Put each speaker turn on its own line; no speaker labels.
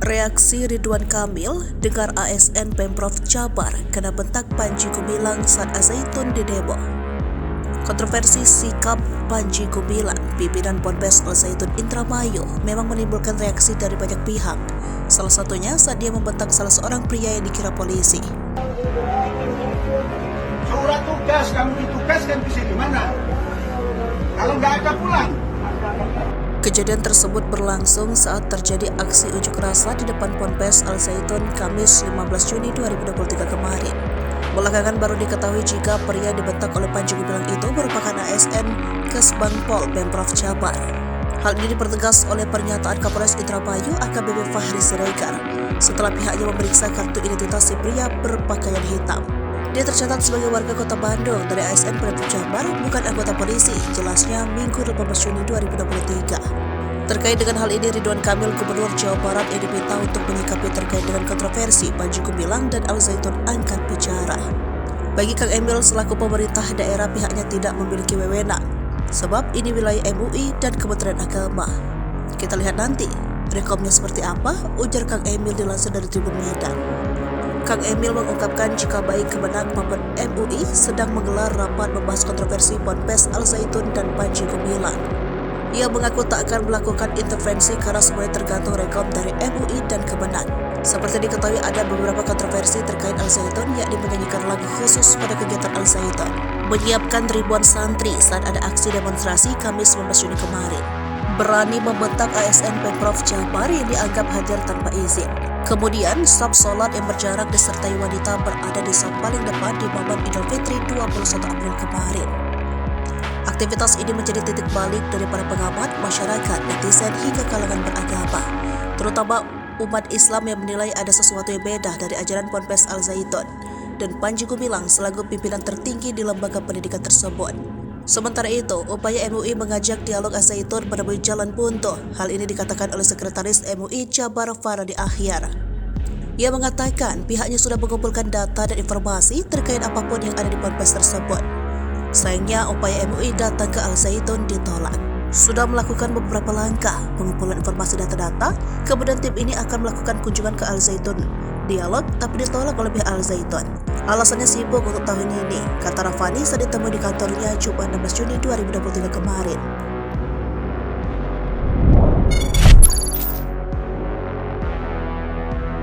Reaksi Ridwan Kamil dengar ASN Pemprov Jabar kena bentak Panji Gumilang saat Al-Zaitun di demo. Kontroversi sikap Panji Gumilang, pimpinan Ponpes Al-Zaitun Indramayu, memang menimbulkan reaksi dari banyak pihak. Salah satunya saat dia membentak salah seorang pria yang dikira polisi.
Surat tugas kamu ditugaskan di sini mana? Kalau nggak ada pulang.
Kejadian tersebut berlangsung saat terjadi aksi unjuk rasa di depan Ponpes Al-Zaitun Kamis 15 Juni 2023 kemarin. Belakangan baru diketahui jika pria dibentak oleh Panji Gumilang itu merupakan ASN Kesbangpol Pemprov Jabar. Hal ini dipertegas oleh pernyataan Kapolres Indramayu AKBP Fahri Siregar setelah pihaknya memeriksa kartu identitas si pria berpakaian hitam. Dia tercatat sebagai warga kota Bandung dari ASN Pemprov Jabar, bukan anggota polisi, jelasnya Minggu 18 Juni 2023. Terkait dengan hal ini, Ridwan Kamil, Gubernur Jawa Barat, yang diminta untuk menyikapi terkait dengan kontroversi Panji Gumilang dan Al-Zaitun angkat bicara. Bagi Kang Emil selaku pemerintah daerah, pihaknya tidak memiliki wewenang, sebab ini wilayah MUI dan Kementerian Agama. Kita lihat nanti rekomnya seperti apa, ujar Kang Emil dilansir dari Tribun Medan. Kang Emil mengungkapkan jika baik Kemenak maupun MUI sedang menggelar rapat membahas kontroversi Ponpes Al-Zaitun dan Panji Gumilang. Ia mengaku tak akan melakukan intervensi karena semuanya tergantung rekom dari MUI dan Kemenak. Seperti diketahui ada beberapa kontroversi terkait Al-Zaitun, yakni menyanyikan lagu khusus pada kegiatan Al-Zaitun, menyiapkan ribuan santri saat ada aksi demonstrasi Kamis 19 Juni kemarin, berani membentak ASN Pemprov Jabar yang dianggap hadir tanpa izin. Kemudian, saf sholat yang berjarak disertai wanita berada di saf paling depan di momen Idul Fitri 21 April kemarin. Aktivitas ini menjadi titik balik dari para pengamat, masyarakat, netizen hingga kalangan beragama, terutama umat Islam yang menilai ada sesuatu yang beda dari ajaran Ponpes Al-Zaitun dan Panji Gumilang selaku pimpinan tertinggi di lembaga pendidikan tersebut. Sementara itu, upaya MUI mengajak dialog Al-Zaitun menemui jalan buntu. Hal ini dikatakan oleh Sekretaris MUI Jabar Faradi Akhyar. Ia mengatakan pihaknya sudah mengumpulkan data dan informasi terkait apapun yang ada di Ponpes tersebut. Sayangnya upaya MUI datang ke Al-Zaitun ditolak. Sudah melakukan beberapa langkah pengumpulan informasi data-data, kemudian tim ini akan melakukan kunjungan ke Al-Zaitun dialog, tapi ditolak oleh pihak Al-Zaitun. Alasannya sibuk untuk tahun ini, kata Rafani saat ditemui di kantornya Jumat 16 Juni 2023 kemarin.